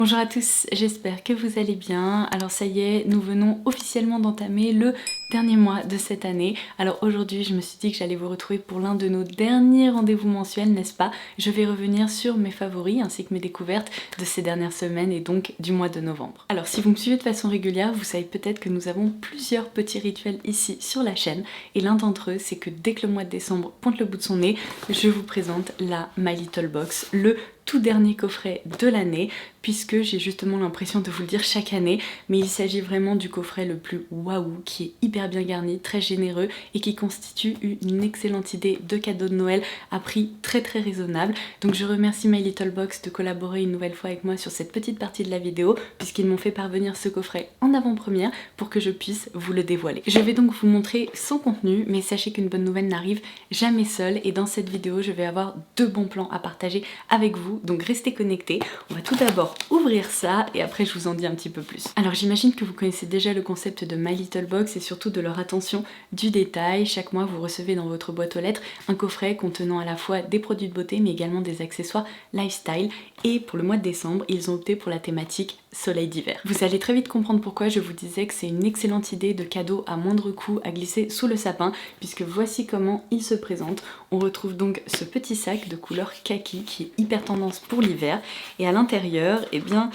Bonjour à tous, j'espère que vous allez bien. Alors ça y est, nous venons officiellement d'entamer le dernier mois de cette année. Alors aujourd'hui, je me suis dit que j'allais vous retrouver pour l'un de nos derniers rendez-vous mensuels, n'est-ce pas? Je vais revenir sur mes favoris ainsi que mes découvertes de ces dernières semaines et donc du mois de novembre. Alors si vous me suivez de façon régulière, vous savez peut-être que nous avons plusieurs petits rituels ici sur la chaîne et l'un d'entre eux, c'est que dès que le mois de décembre pointe le bout de son nez, je vous présente la My Little Box, le tout dernier coffret de l'année, puisque j'ai justement l'impression de vous le dire chaque année, mais il s'agit vraiment du coffret le plus waouh, qui est hyper bien garni, très généreux et qui constitue une excellente idée de cadeau de Noël à prix très raisonnable. Donc je remercie My Little Box de collaborer une nouvelle fois avec moi sur cette petite partie de la vidéo, puisqu'ils m'ont fait parvenir ce coffret en avant-première pour que je puisse vous le dévoiler. Je vais donc vous montrer son contenu, mais sachez qu'une bonne nouvelle n'arrive jamais seule, et dans cette vidéo je vais avoir deux bons plans à partager avec vous, donc restez connectés. On va tout d'abord ouvrir ça et après je vous en dis un petit peu plus. Alors j'imagine que vous connaissez déjà le concept de My Little Box et surtout de leur attention du détail. Chaque mois vous recevez dans votre boîte aux lettres un coffret contenant à la fois des produits de beauté mais également des accessoires lifestyle, et pour le mois de décembre ils ont opté pour la thématique soleil d'hiver. Vous allez très vite comprendre pourquoi je vous disais que c'est une excellente idée de cadeau à moindre coût à glisser sous le sapin, puisque voici comment il se présente. On retrouve donc ce petit sac de couleur kaki qui est hyper tendance pour l'hiver, et à l'intérieur, eh bien,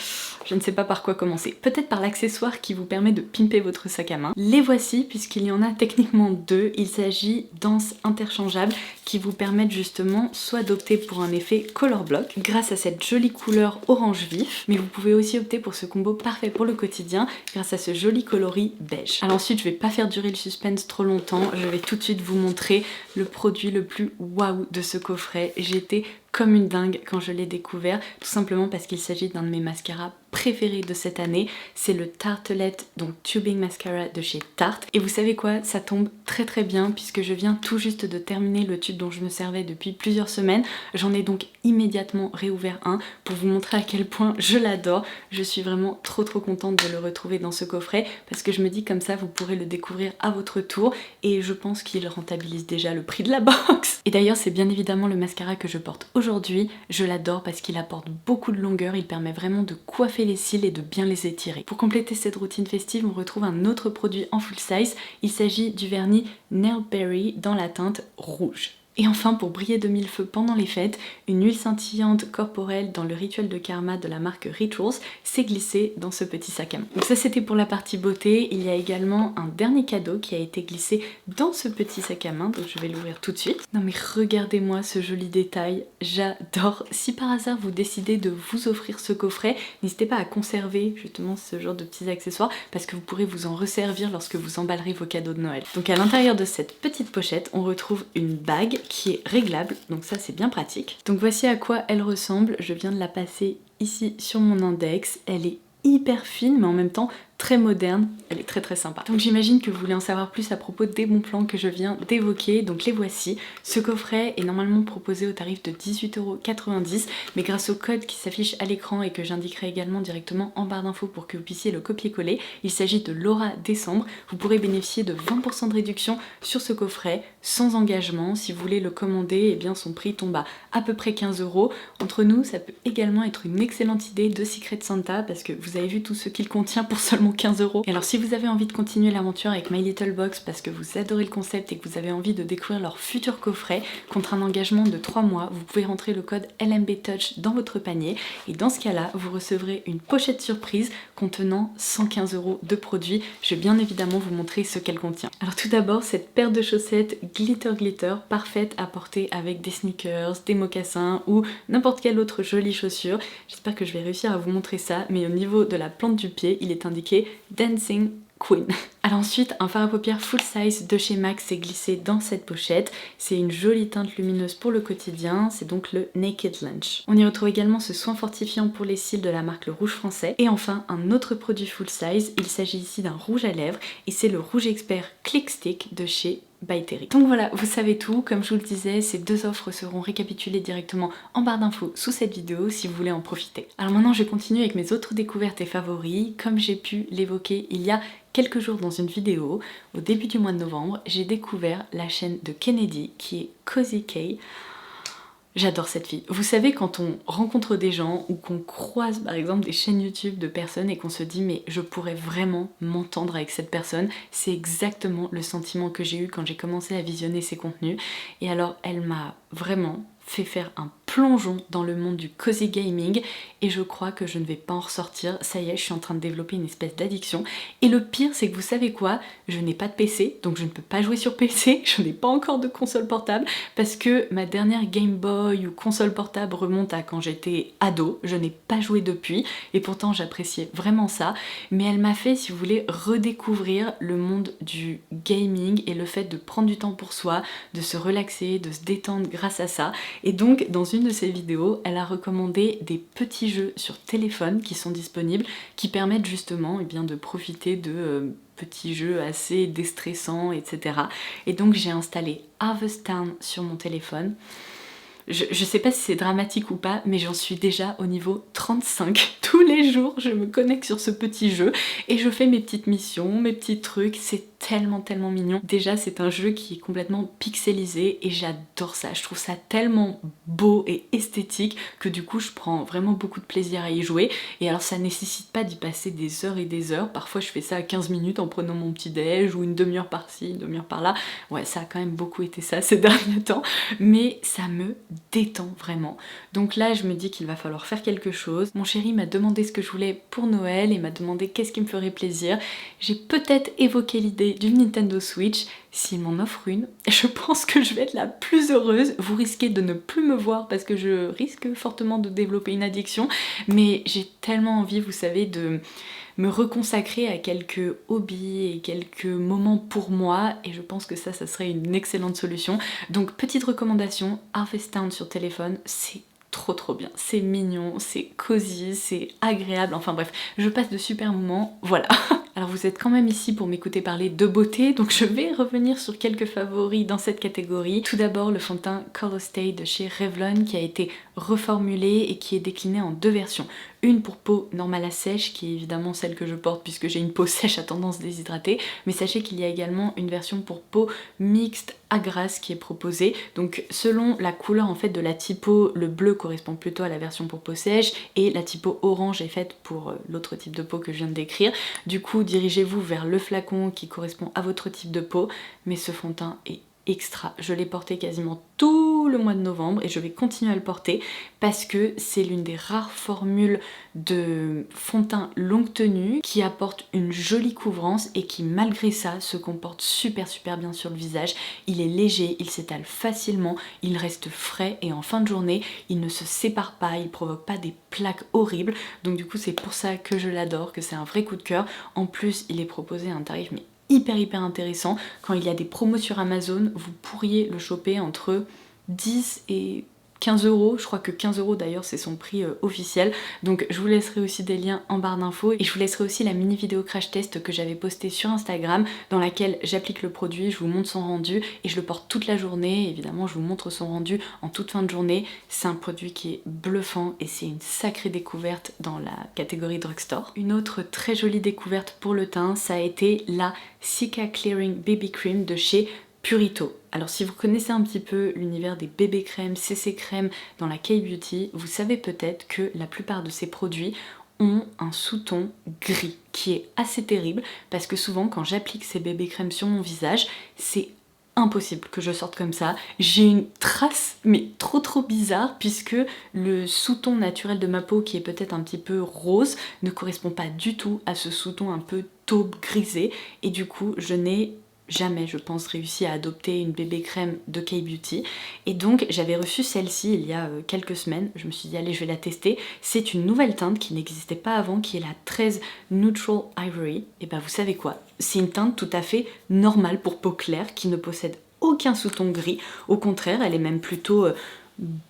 je ne sais pas par quoi commencer. Peut-être par l'accessoire qui vous permet de pimper votre sac à main. Les voici, puisqu'il y en a techniquement deux. Il s'agit d'anses interchangeables qui vous permettent justement soit d'opter pour un effet color block grâce à cette jolie couleur orange vif, mais vous pouvez aussi opter pour ce combo parfait pour le quotidien grâce à ce joli coloris beige. Alors ensuite, je vais pas faire durer le suspense trop longtemps, je vais tout de suite vous montrer le produit le plus waouh de ce coffret. J'étais comme une dingue quand je l'ai découvert, tout simplement parce qu'il s'agit d'un de mes mascaras préférés de cette année. C'est le Tartelette, donc Tubing Mascara de chez Tarte. Et vous savez quoi, ça tombe très bien puisque je viens tout juste de terminer le tube dont je me servais depuis plusieurs semaines. J'en ai donc immédiatement réouvert un pour vous montrer à quel point je l'adore. Je suis vraiment trop contente de le retrouver dans ce coffret parce que je me dis comme ça vous pourrez le découvrir à votre tour, et je pense qu'il rentabilise déjà le prix de la box. Et d'ailleurs c'est bien évidemment le mascara que je porte aujourd'hui. Je l'adore parce qu'il apporte beaucoup de longueur, il permet vraiment de coiffer les cils et de bien les étirer. Pour compléter cette routine festive, on retrouve un autre produit en full size. Il s'agit du vernis Nail Berry dans la teinte rouge. Et enfin, pour briller de mille feux pendant les fêtes, une huile scintillante corporelle dans le rituel de karma de la marque Rituals s'est glissée dans ce petit sac à main. Donc ça c'était pour la partie beauté. Il y a également un dernier cadeau qui a été glissé dans ce petit sac à main, donc je vais l'ouvrir tout de suite. Non mais regardez-moi ce joli détail, j'adore. Si par hasard vous décidez de vous offrir ce coffret, n'hésitez pas à conserver justement ce genre de petits accessoires parce que vous pourrez vous en resservir lorsque vous emballerez vos cadeaux de Noël. Donc à l'intérieur de cette petite pochette, on retrouve une bague qui est réglable, donc ça c'est bien pratique. Donc voici à quoi elle ressemble, je viens de la passer ici sur mon index, elle est hyper fine mais en même temps très moderne, elle est très sympa. Donc j'imagine que vous voulez en savoir plus à propos des bons plans que je viens d'évoquer, donc les voici. Ce coffret est normalement proposé au tarif de 18,90 €, mais grâce au code qui s'affiche à l'écran et que j'indiquerai également directement en barre d'infos pour que vous puissiez le copier-coller, il s'agit de Laura Décembre. Vous pourrez bénéficier de 20% de réduction sur ce coffret sans engagement. Si vous voulez le commander, eh bien son prix tombe à peu près 15 €. Entre nous, ça peut également être une excellente idée de Secret Santa parce que vous avez vu tout ce qu'il contient pour seulement 15 €. Et alors si vous avez envie de continuer l'aventure avec My Little Box parce que vous adorez le concept et que vous avez envie de découvrir leur futur coffret contre un engagement de 3 mois, vous pouvez rentrer le code LMB Touch dans votre panier, et dans ce cas-là, vous recevrez une pochette surprise contenant 115 € de produits. Je vais bien évidemment vous montrer ce qu'elle contient. Alors tout d'abord, cette paire de chaussettes glitter, parfaite à porter avec des sneakers, des mocassins ou n'importe quelle autre jolie chaussure. J'espère que je vais réussir à vous montrer ça, mais au niveau de la plante du pied, il est indiqué Dancing Queen. Alors ensuite, un fard à paupières full size de chez MAC s'est glissé dans cette pochette. C'est une jolie teinte lumineuse pour le quotidien, c'est donc le Naked Lunch. On y retrouve également ce soin fortifiant pour les cils de la marque Le Rouge Français. Et enfin, un autre produit full size, il s'agit ici d'un rouge à lèvres et c'est le rouge expert Click Stick de chez by Terry. Donc voilà, vous savez tout. Comme je vous le disais, ces deux offres seront récapitulées directement en barre d'infos sous cette vidéo si vous voulez en profiter. Alors maintenant, je continue avec mes autres découvertes et favoris. Comme j'ai pu l'évoquer il y a quelques jours dans une vidéo, au début du mois de novembre, j'ai découvert la chaîne de Kennedy qui est Cozy K. J'adore cette fille. Vous savez, quand on rencontre des gens ou qu'on croise par exemple des chaînes YouTube de personnes et qu'on se dit mais je pourrais vraiment m'entendre avec cette personne, c'est exactement le sentiment que j'ai eu quand j'ai commencé à visionner ses contenus. Et alors elle m'a vraiment fait faire un plongeon dans le monde du cozy gaming et je crois que je ne vais pas en ressortir. Ça y est, je suis en train de développer une espèce d'addiction. Et le pire, c'est que vous savez quoi? Je n'ai pas de PC, donc je ne peux pas jouer sur PC, je n'ai pas encore de console portable parce que ma dernière Game Boy ou console portable remonte à quand j'étais ado. Je n'ai pas joué depuis et pourtant j'appréciais vraiment ça. Mais elle m'a fait, si vous voulez, redécouvrir le monde du gaming et le fait de prendre du temps pour soi, de se relaxer, de se détendre grâce à ça. Et donc dans une de ses vidéos, elle a recommandé des petits jeux sur téléphone qui sont disponibles, qui permettent justement de profiter de petits jeux assez déstressants, etc. Et donc j'ai installé Harvest Town sur mon téléphone. Je sais pas si c'est dramatique ou pas, mais j'en suis déjà au niveau 35. Tous les jours, je me connecte sur ce petit jeu et je fais mes petites missions, mes petits trucs. C'est tellement mignon. Déjà, c'est un jeu qui est complètement pixelisé et j'adore ça. Je trouve ça tellement beau et esthétique que du coup, je prends vraiment beaucoup de plaisir à y jouer. Et alors, ça nécessite pas d'y passer des heures et des heures. Parfois, je fais ça à 15 minutes en prenant mon petit déj ou une demi-heure par-ci, une demi-heure par-là. Ouais, ça a quand même beaucoup été ça ces derniers temps. Mais ça me détend vraiment. Donc là, je me dis qu'il va falloir faire quelque chose. Mon chéri m'a demandé ce que je voulais pour Noël et m'a demandé qu'est-ce qui me ferait plaisir. J'ai peut-être évoqué l'idée d'une Nintendo Switch. S'il m'en offre une, je pense que je vais être la plus heureuse. Vous risquez de ne plus me voir parce que je risque fortement de développer une addiction, mais j'ai tellement envie, vous savez, de me reconsacrer à quelques hobbies et quelques moments pour moi et je pense que ça serait une excellente solution. Donc petite recommandation, Harvest Town sur téléphone, c'est trop bien, c'est mignon, c'est cosy, c'est agréable, enfin bref, je passe de super moments, voilà. Alors vous êtes quand même ici pour m'écouter parler de beauté, donc je vais revenir sur quelques favoris dans cette catégorie. Tout d'abord le fond de teint Color Stay de chez Revlon qui a été reformulé et qui est décliné en deux versions. Une pour peau normale à sèche, qui est évidemment celle que je porte puisque j'ai une peau sèche à tendance déshydratée, mais sachez qu'il y a également une version pour peau mixte à grasse qui est proposée. Donc selon la couleur en fait de la typo, le bleu correspond plutôt à la version pour peau sèche et la typo orange est faite pour l'autre type de peau que je viens de décrire. Du coup, dirigez-vous vers le flacon qui correspond à votre type de peau, mais ce fond de teint est extra. Je l'ai porté quasiment tout le mois de novembre et je vais continuer à le porter parce que c'est l'une des rares formules de fond de teint longue tenue qui apporte une jolie couvrance et qui malgré ça se comporte super bien sur le visage. Il est léger, il s'étale facilement, il reste frais et en fin de journée il ne se sépare pas, il provoque pas des plaques horribles. Donc du coup c'est pour ça que je l'adore, que c'est un vrai coup de cœur. En plus il est proposé à un tarif mais hyper intéressant. Quand il y a des promos sur Amazon, vous pourriez le choper entre 10 et 15 euros, je crois que 15 euros d'ailleurs c'est son prix officiel, donc je vous laisserai aussi des liens en barre d'infos et je vous laisserai aussi la mini vidéo crash test que j'avais postée sur Instagram dans laquelle j'applique le produit, je vous montre son rendu et je le porte toute la journée. Évidemment je vous montre son rendu en toute fin de journée. C'est un produit qui est bluffant et c'est une sacrée découverte dans la catégorie drugstore. Une autre très jolie découverte pour le teint, ça a été la Cica Clearing Baby Cream de chez Purito. Alors si vous connaissez un petit peu l'univers des bébés crèmes, CC crèmes dans la K-Beauty, vous savez peut-être que la plupart de ces produits ont un sous-ton gris qui est assez terrible parce que souvent quand j'applique ces bébés crèmes sur mon visage, c'est impossible que je sorte comme ça. J'ai une trace mais trop bizarre puisque le sous-ton naturel de ma peau qui est peut-être un petit peu rose ne correspond pas du tout à ce sous-ton un peu taupe grisé et du coup je n'ai jamais, je pense, réussi à adopter une bébé crème de K-Beauty et donc j'avais reçu celle-ci il y a quelques semaines. Je me suis dit allez je vais la tester. C'est une nouvelle teinte qui n'existait pas avant qui est la 13 Neutral Ivory et bah vous savez quoi, c'est une teinte tout à fait normale pour peau claire qui ne possède aucun sous-ton gris, au contraire elle est même plutôt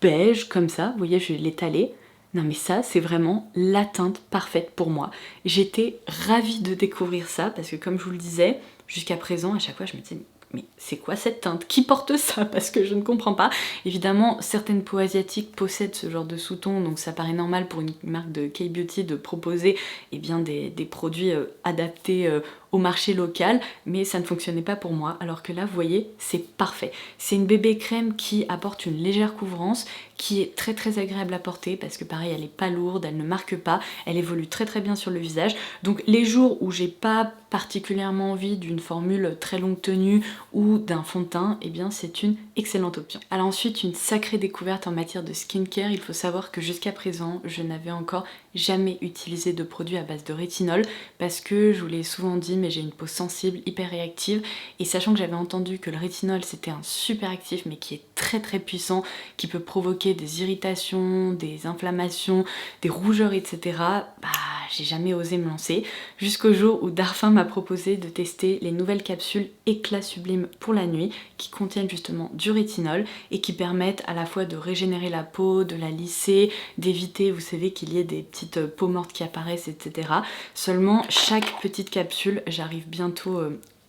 beige comme ça, vous voyez je vais l'étaler. Non mais ça c'est vraiment la teinte parfaite pour moi. J'étais ravie de découvrir ça parce que comme je vous le disais, jusqu'à présent à chaque fois je me disais mais c'est quoi cette teinte? Qui porte ça? Parce que je ne comprends pas. Évidemment, certaines peaux asiatiques possèdent ce genre de sous-ton, donc ça paraît normal pour une marque de K-Beauty de proposer eh bien, des produits adaptés au marché local, mais ça ne fonctionnait pas pour moi, alors que là, vous voyez, c'est parfait. C'est une bébé crème qui apporte une légère couvrance, qui est très agréable à porter, parce que pareil, elle n'est pas lourde, elle ne marque pas, elle évolue très bien sur le visage. Donc les jours où j'ai pas particulièrement envie d'une formule très longue tenue ou d'un fond de teint, eh bien c'est une excellente option. Alors ensuite, une sacrée découverte en matière de skincare. Il faut savoir que jusqu'à présent, je n'avais encore jamais utilisé de produit à base de rétinol, parce que je vous l'ai souvent dit, mais j'ai une peau sensible, hyper réactive, et sachant que j'avais entendu que le rétinol c'était un super actif mais qui est très puissant, qui peut provoquer des irritations, des inflammations, des rougeurs, etc. Bah j'ai jamais osé me lancer, jusqu'au jour où Darphin m'a proposé de tester les nouvelles capsules Éclat Sublime pour la nuit, qui contiennent justement du rétinol et qui permettent à la fois de régénérer la peau, de la lisser, d'éviter, vous savez, qu'il y ait des petites peaux mortes qui apparaissent, etc. Seulement, chaque petite capsule, j'arrive bientôt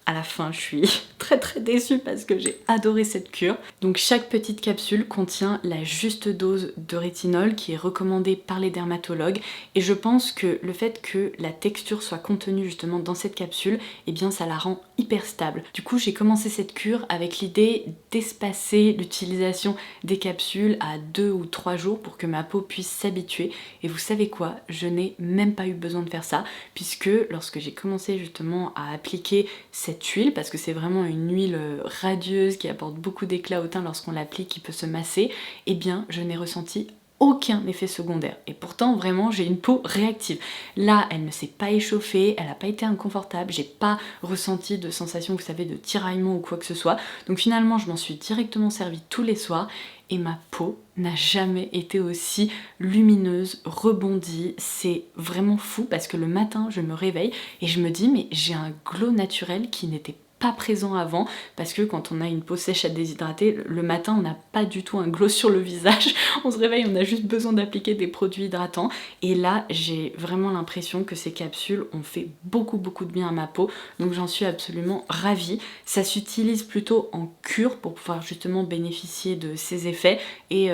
à la fin, je suis très déçue parce que j'ai adoré cette cure. Donc chaque petite capsule contient la juste dose de rétinol qui est recommandée par les dermatologues, et je pense que le fait que la texture soit contenue justement dans cette capsule, eh bien ça la rend hyper stable. Du coup j'ai commencé cette cure avec l'idée d'espacer l'utilisation des capsules à 2 ou 3 jours pour que ma peau puisse s'habituer, et vous savez quoi, je n'ai même pas eu besoin de faire ça, puisque lorsque j'ai commencé justement à appliquer cette huile, parce que c'est vraiment une huile radieuse qui apporte beaucoup d'éclat au teint lorsqu'on l'applique, qui peut se masser, eh bien je n'ai ressenti aucun effet secondaire, et pourtant vraiment j'ai une peau réactive. Là elle ne s'est pas échauffée, elle n'a pas été inconfortable, j'ai pas ressenti de sensation, vous savez, de tiraillement ou quoi que ce soit, donc finalement je m'en suis directement servie tous les soirs, et ma peau n'a jamais été aussi lumineuse, rebondie. C'est vraiment fou parce que le matin je me réveille et je me dis mais j'ai un glow naturel qui n'était pas présent avant, parce que quand on a une peau sèche à déshydrater, le matin on n'a pas du tout un glow sur le visage, on se réveille, on a juste besoin d'appliquer des produits hydratants, et là j'ai vraiment l'impression que ces capsules ont fait beaucoup de bien à ma peau, donc j'en suis absolument ravie. Ça s'utilise plutôt en cure pour pouvoir justement bénéficier de ces effets, et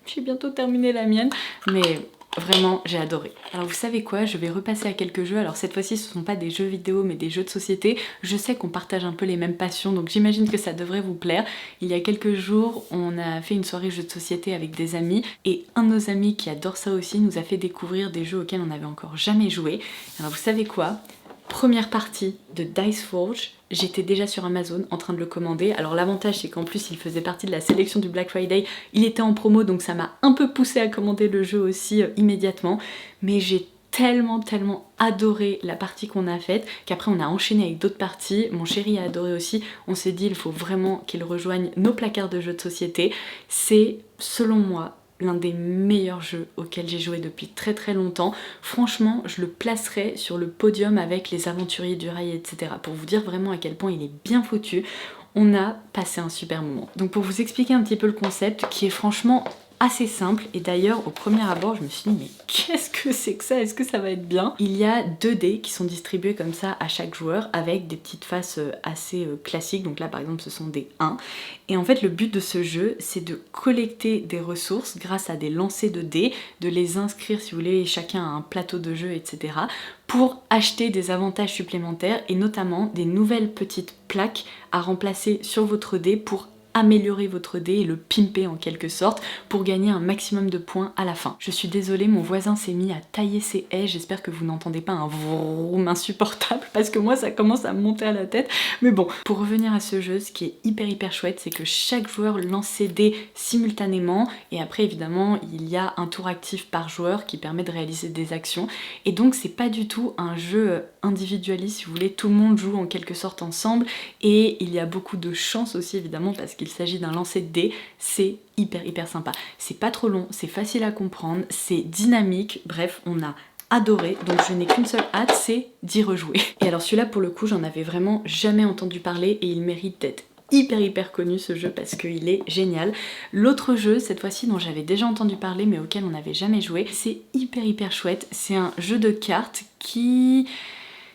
j'ai bientôt terminé la mienne, mais vraiment, j'ai adoré. Alors vous savez quoi, je vais repasser à quelques jeux. Alors cette fois-ci, ce ne sont pas des jeux vidéo, mais des jeux de société. Je sais qu'on partage un peu les mêmes passions, donc j'imagine que ça devrait vous plaire. Il y a quelques jours, on a fait une soirée jeux de société avec des amis, et un de nos amis qui adore ça aussi nous a fait découvrir des jeux auxquels on n'avait encore jamais joué. Alors vous savez quoi ? Première partie de Dice Forge, j'étais déjà sur Amazon en train de le commander. Alors l'avantage c'est qu'en plus il faisait partie de la sélection du Black Friday, il était en promo, donc ça m'a un peu poussé à commander le jeu aussi immédiatement. Mais j'ai tellement adoré la partie qu'on a faite qu'après on a enchaîné avec d'autres parties. Mon chéri a adoré aussi, on s'est dit il faut vraiment qu'il rejoigne nos placards de jeux de société. C'est selon moi l'un des meilleurs jeux auxquels j'ai joué depuis très longtemps. Franchement, je le placerai sur le podium avec les Aventuriers du Rail, etc. Pour vous dire vraiment à quel point il est bien foutu. On a passé un super moment. Donc pour vous expliquer un petit peu le concept, qui est franchement assez simple, et d'ailleurs au premier abord je me suis dit mais qu'est-ce que c'est que ça, est-ce que ça va être bien? Il y a 2 dés qui sont distribués comme ça à chaque joueur avec des petites faces assez classiques, donc là par exemple ce sont des 1, et en fait le but de ce jeu c'est de collecter des ressources grâce à des lancers de dés, de les inscrire si vous voulez chacun à un plateau de jeu, etc., pour acheter des avantages supplémentaires, et notamment des nouvelles petites plaques à remplacer sur votre dé pour améliorer votre dé et le pimper en quelque sorte pour gagner un maximum de points à la fin. Je suis désolée, mon voisin s'est mis à tailler ses haies, j'espère que vous n'entendez pas un vroom insupportable parce que moi ça commence à me monter à la tête, mais bon. Pour revenir à ce jeu, ce qui est hyper chouette, c'est que chaque joueur lance ses dés simultanément, et après évidemment il y a un tour actif par joueur qui permet de réaliser des actions, et donc c'est pas du tout un jeu individualiste si vous voulez, tout le monde joue en quelque sorte ensemble, et il y a beaucoup de chance aussi évidemment parce qu'il s'agit d'un lancer de dés. C'est hyper sympa. C'est pas trop long, c'est facile à comprendre, c'est dynamique, bref on a adoré, donc je n'ai qu'une seule hâte, c'est d'y rejouer. Et alors celui-là pour le coup j'en avais vraiment jamais entendu parler, et il mérite d'être hyper connu ce jeu parce qu'il est génial. L'autre jeu cette fois-ci dont j'avais déjà entendu parler mais auquel on n'avait jamais joué, c'est hyper chouette, c'est un jeu de cartes qui...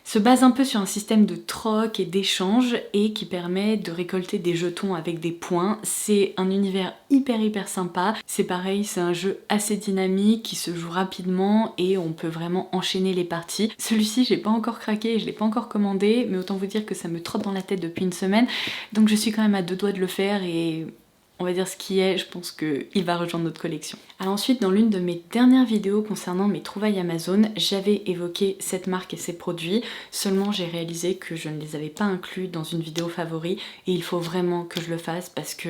se base un peu sur un système de troc et d'échange et qui permet de récolter des jetons avec des points. C'est un univers hyper sympa. C'est pareil, c'est un jeu assez dynamique qui se joue rapidement et on peut vraiment enchaîner les parties. Celui-ci, j'ai pas encore craqué, je l'ai pas encore commandé, mais autant vous dire que ça me trotte dans la tête depuis une semaine. Donc je suis quand même à 2 doigts de le faire et on va dire ce qui est, je pense qu'il va rejoindre notre collection. Alors ensuite, dans l'une de mes dernières vidéos concernant mes trouvailles Amazon, j'avais évoqué cette marque et ses produits, seulement j'ai réalisé que je ne les avais pas inclus dans une vidéo favori et il faut vraiment que je le fasse parce que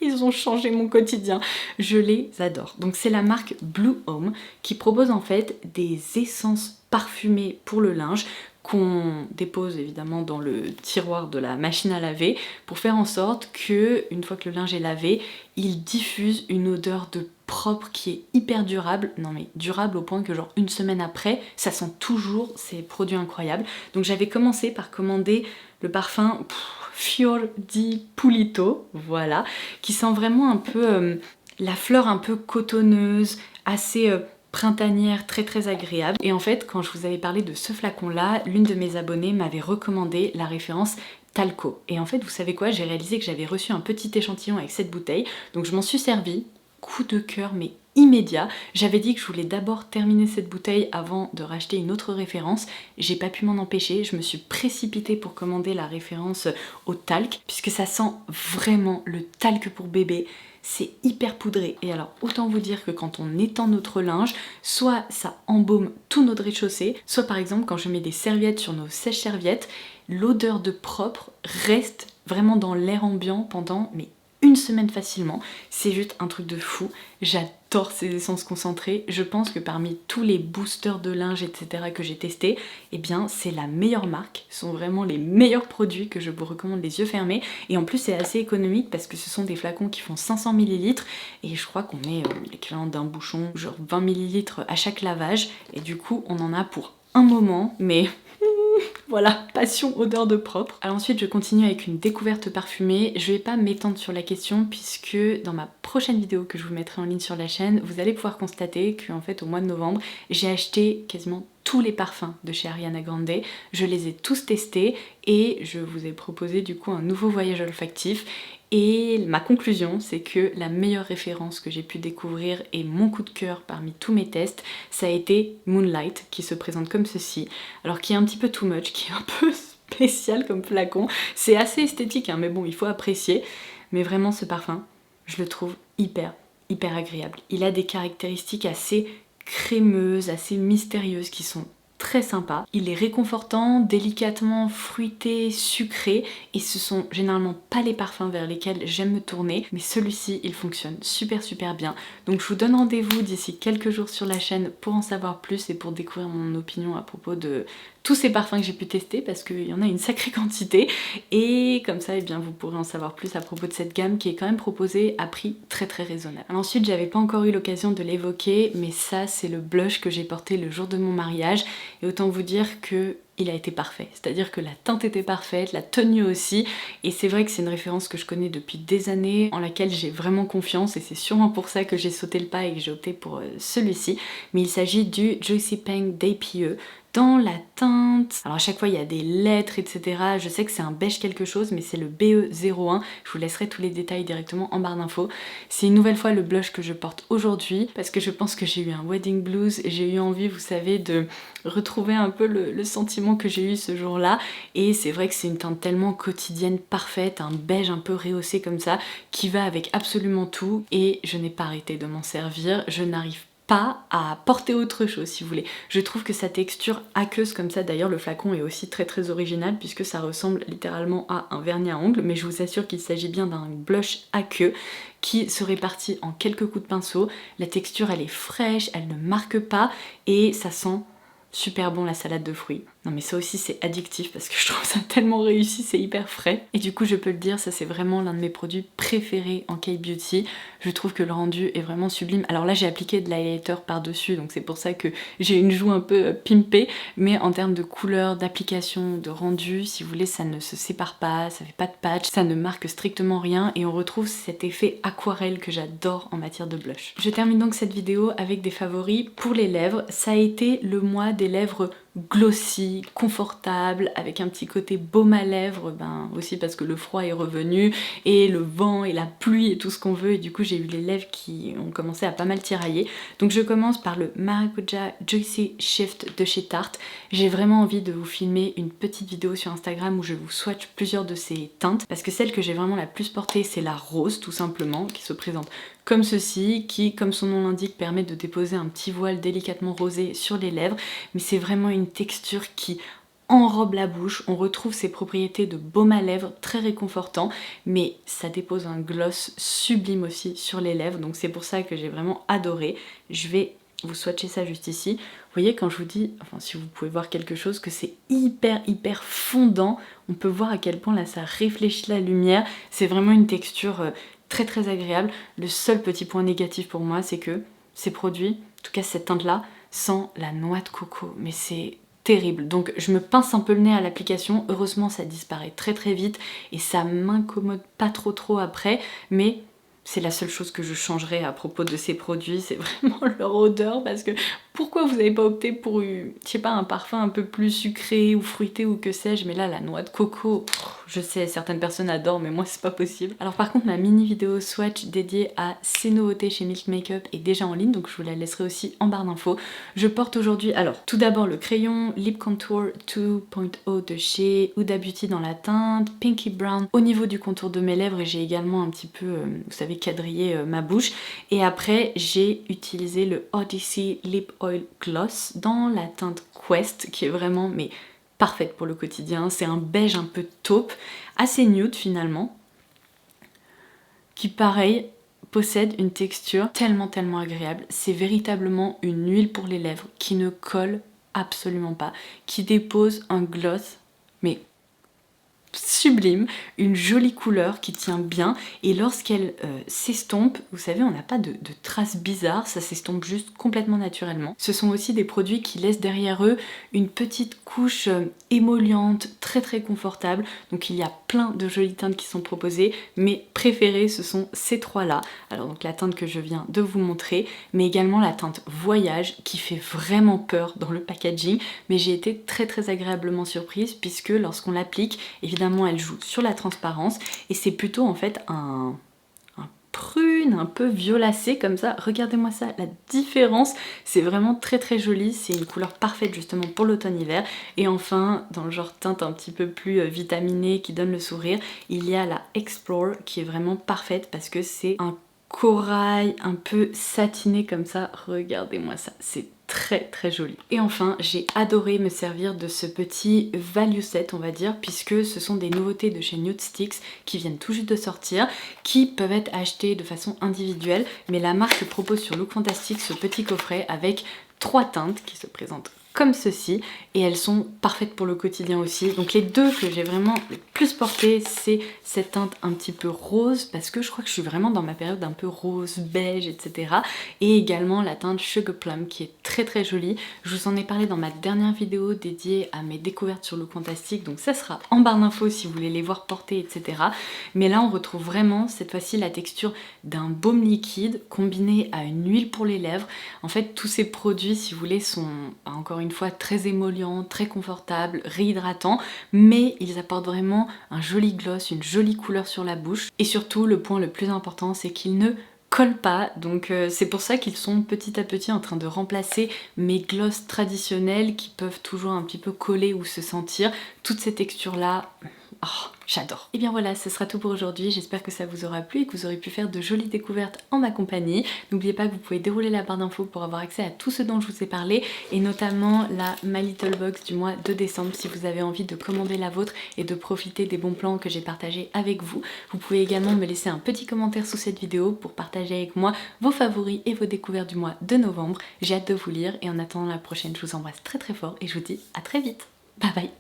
ils ont changé mon quotidien, je les adore. Donc c'est la marque Blue Home qui propose en fait des essences parfumées pour le linge qu'on dépose évidemment dans le tiroir de la machine à laver pour faire en sorte que, une fois que le linge est lavé, il diffuse une odeur de propre qui est hyper durable. Non mais durable au point que genre une semaine après, ça sent toujours ces produits incroyables. Donc j'avais commencé par commander le parfum Fior di Pulito, voilà, qui sent vraiment un peu la fleur un peu cotonneuse, assez printanière, très agréable. Et en fait, quand je vous avais parlé de ce flacon-là, l'une de mes abonnées m'avait recommandé la référence Talco. Et en fait, vous savez quoi, j'ai réalisé que j'avais reçu un petit échantillon avec cette bouteille, donc je m'en suis servi, coup de cœur mais immédiat. J'avais dit que je voulais d'abord terminer cette bouteille avant de racheter une autre référence. J'ai pas pu m'en empêcher, je me suis précipitée pour commander la référence au talc, puisque ça sent vraiment le talc pour bébé. C'est hyper poudré. Et alors, autant vous dire que quand on étend notre linge, soit ça embaume tout notre rez-de-chaussée, soit par exemple quand je mets des serviettes sur nos sèches-serviettes, l'odeur de propre reste vraiment dans l'air ambiant pendant une semaine facilement. C'est juste un truc de fou. J'adore ces essences concentrées. Je pense que parmi tous les boosters de linge, etc. que j'ai testés, eh bien c'est la meilleure marque. Ce sont vraiment les meilleurs produits que je vous recommande les yeux fermés. Et en plus c'est assez économique parce que ce sont des flacons qui font 500 ml et je crois qu'on met l'équivalent d'un bouchon, genre 20 ml à chaque lavage. Et du coup on en a pour un moment, mais voilà, passion odeur de propre. Alors ensuite je continue avec une découverte parfumée. Je vais pas m'étendre sur la question puisque dans ma prochaine vidéo que je vous mettrai en ligne sur la chaîne, vous allez pouvoir constater qu'en fait au mois de novembre, j'ai acheté quasiment tous les parfums de chez Ariana Grande. Je les ai tous testés et je vous ai proposé du coup un nouveau voyage olfactif. Et ma conclusion, c'est que la meilleure référence que j'ai pu découvrir et mon coup de cœur parmi tous mes tests, ça a été Moonlight, qui se présente comme ceci. Alors qui est un petit peu too much, qui est un peu spécial comme flacon. C'est assez esthétique, hein, mais bon, il faut apprécier. Mais vraiment, ce parfum, je le trouve hyper agréable. Il a des caractéristiques assez crémeuses, assez mystérieuses qui sont très sympa. Il est réconfortant, délicatement fruité, sucré et ce sont généralement pas les parfums vers lesquels j'aime me tourner, mais celui-ci il fonctionne super bien. Donc je vous donne rendez-vous d'ici quelques jours sur la chaîne pour en savoir plus et pour découvrir mon opinion à propos de tous ces parfums que j'ai pu tester parce qu'il y en a une sacrée quantité et comme ça eh bien, vous pourrez en savoir plus à propos de cette gamme qui est quand même proposée à prix très raisonnable. Alors ensuite j'avais pas encore eu l'occasion de l'évoquer mais ça c'est le blush que j'ai porté le jour de mon mariage et autant vous dire que il a été parfait, c'est-à-dire que la teinte était parfaite, la tenue aussi, et c'est vrai que c'est une référence que je connais depuis des années, en laquelle j'ai vraiment confiance, et c'est sûrement pour ça que j'ai sauté le pas et que j'ai opté pour celui-ci, mais il s'agit du Juicy Pink d'APE, dans la teinte, alors à chaque fois il y a des lettres etc, je sais que c'est un beige quelque chose mais c'est le BE01, je vous laisserai tous les détails directement en barre d'infos. C'est une nouvelle fois le blush que je porte aujourd'hui parce que je pense que j'ai eu un wedding blues et j'ai eu envie, vous savez, de retrouver un peu le sentiment que j'ai eu ce jour-là et c'est vrai que c'est une teinte tellement quotidienne parfaite, un beige un peu rehaussé comme ça qui va avec absolument tout et je n'ai pas arrêté de m'en servir, je n'arrive pas à porter autre chose si vous voulez. Je trouve que sa texture aqueuse comme ça, d'ailleurs le flacon est aussi très original puisque ça ressemble littéralement à un vernis à ongles, mais je vous assure qu'il s'agit bien d'un blush aqueux qui se répartit en quelques coups de pinceau. La texture elle est fraîche, elle ne marque pas et ça sent super bon la salade de fruits. Non mais ça aussi c'est addictif parce que je trouve ça tellement réussi, c'est hyper frais. Et du coup je peux le dire, ça c'est vraiment l'un de mes produits préférés en K-Beauty. Je trouve que le rendu est vraiment sublime. Alors là j'ai appliqué de l'highlighter par-dessus, donc c'est pour ça que j'ai une joue un peu pimpée. Mais en termes de couleur, d'application, de rendu, si vous voulez, ça ne se sépare pas, ça fait pas de patch, ça ne marque strictement rien. Et on retrouve cet effet aquarelle que j'adore en matière de blush. Je termine donc cette vidéo avec des favoris pour les lèvres. Ça a été le mois des lèvres glossy, confortable, avec un petit côté baume à lèvres, aussi parce que le froid est revenu, et le vent et la pluie et tout ce qu'on veut, et du coup j'ai eu les lèvres qui ont commencé à pas mal tirailler. Donc je commence par le Maracuja Juicy Shift de chez Tarte. J'ai vraiment envie de vous filmer une petite vidéo sur Instagram où je vous swatch plusieurs de ces teintes, parce que celle que j'ai vraiment la plus portée, c'est la rose tout simplement, qui se présente comme ceci, qui, comme son nom l'indique, permet de déposer un petit voile délicatement rosé sur les lèvres, mais c'est vraiment une texture qui enrobe la bouche. On retrouve ses propriétés de baume à lèvres très réconfortant, mais ça dépose un gloss sublime aussi sur les lèvres, donc c'est pour ça que j'ai vraiment adoré. Je vais vous swatcher ça juste ici. Vous voyez, quand je vous dis, enfin si vous pouvez voir quelque chose, que c'est hyper fondant, on peut voir à quel point là ça réfléchit la lumière, c'est vraiment une texture très agréable. Le seul petit point négatif pour moi, c'est que ces produits, en tout cas cette teinte là, sent la noix de coco, mais c'est terrible. Donc je me pince un peu le nez à l'application, heureusement ça disparaît très vite et ça m'incommode pas trop après, mais c'est la seule chose que je changerais à propos de ces produits, c'est vraiment leur odeur, parce que pourquoi vous n'avez pas opté pour, je sais pas, un parfum un peu plus sucré ou fruité ou que sais-je, mais là la noix de coco, je sais, certaines personnes adorent, mais moi c'est pas possible. Alors par contre ma mini vidéo swatch dédiée à ces nouveautés chez Milk Makeup est déjà en ligne, donc je vous la laisserai aussi en barre d'infos. Je porte aujourd'hui, alors tout d'abord le crayon Lip Contour 2.0 de chez Huda Beauty dans la teinte Pinky Brown au niveau du contour de mes lèvres, et j'ai également un petit peu, vous savez, quadrillé ma bouche. Et après j'ai utilisé le Odyssey Lip Oil Gloss dans la teinte Quest, qui est vraiment mais parfaite pour le quotidien. C'est un beige un peu taupe, assez nude finalement, qui pareil possède une texture tellement agréable. C'est véritablement une huile pour les lèvres qui ne colle absolument pas, qui dépose un gloss mais sublime, une jolie couleur qui tient bien, et lorsqu'elle s'estompe, vous savez, on n'a pas de traces bizarres, ça s'estompe juste complètement naturellement. Ce sont aussi des produits qui laissent derrière eux une petite couche émolliente, très confortable, donc il y a plein de jolies teintes qui sont proposées. Mes préférées, ce sont ces trois là, alors donc la teinte que je viens de vous montrer, mais également la teinte Voyage qui fait vraiment peur dans le packaging, mais j'ai été très agréablement surprise, puisque lorsqu'on l'applique, évidemment elle joue sur la transparence, et c'est plutôt en fait un prune un peu violacé comme ça. Regardez-moi ça, la différence, c'est vraiment très joli, c'est une couleur parfaite justement pour l'automne-hiver. Et enfin, dans le genre teinte un petit peu plus vitaminée qui donne le sourire, il y a la Explore qui est vraiment parfaite parce que c'est un corail un peu satiné comme ça. Regardez-moi ça, c'est très joli. Et enfin, j'ai adoré me servir de ce petit value set, on va dire, puisque ce sont des nouveautés de chez Nude Sticks qui viennent tout juste de sortir, qui peuvent être achetées de façon individuelle, mais la marque propose sur Look Fantastic ce petit coffret avec 3 teintes qui se présentent comme ceci, et elles sont parfaites pour le quotidien aussi. Donc les deux que j'ai vraiment le plus portées, c'est cette teinte un petit peu rose, parce que je crois que je suis vraiment dans ma période un peu rose, beige, etc. Et également la teinte Sugar Plum qui est très jolie. Je vous en ai parlé dans ma dernière vidéo dédiée à mes découvertes sur Look Fantastic, donc ça sera en barre d'infos si vous voulez les voir porter, etc. Mais là on retrouve vraiment cette fois-ci la texture d'un baume liquide combiné à une huile pour les lèvres. En fait tous ces produits, si vous voulez, sont encore une fois très émollients, très confortables, réhydratants, mais ils apportent vraiment un joli gloss, une jolie couleur sur la bouche. Et surtout, le point le plus important, c'est qu'ils ne collent pas, donc c'est pour ça qu'ils sont petit à petit en train de remplacer mes gloss traditionnels qui peuvent toujours un petit peu coller ou se sentir. Toutes ces textures là, oh, j'adore. Et bien voilà, ce sera tout pour aujourd'hui. J'espère que ça vous aura plu et que vous aurez pu faire de jolies découvertes en ma compagnie. N'oubliez pas que vous pouvez dérouler la barre d'infos pour avoir accès à tout ce dont je vous ai parlé, et notamment la My Little Box du mois de décembre si vous avez envie de commander la vôtre et de profiter des bons plans que j'ai partagés avec vous. Vous pouvez également me laisser un petit commentaire sous cette vidéo pour partager avec moi vos favoris et vos découvertes du mois de novembre. J'ai hâte de vous lire, et en attendant la prochaine, je vous embrasse très fort et je vous dis à très vite. Bye bye.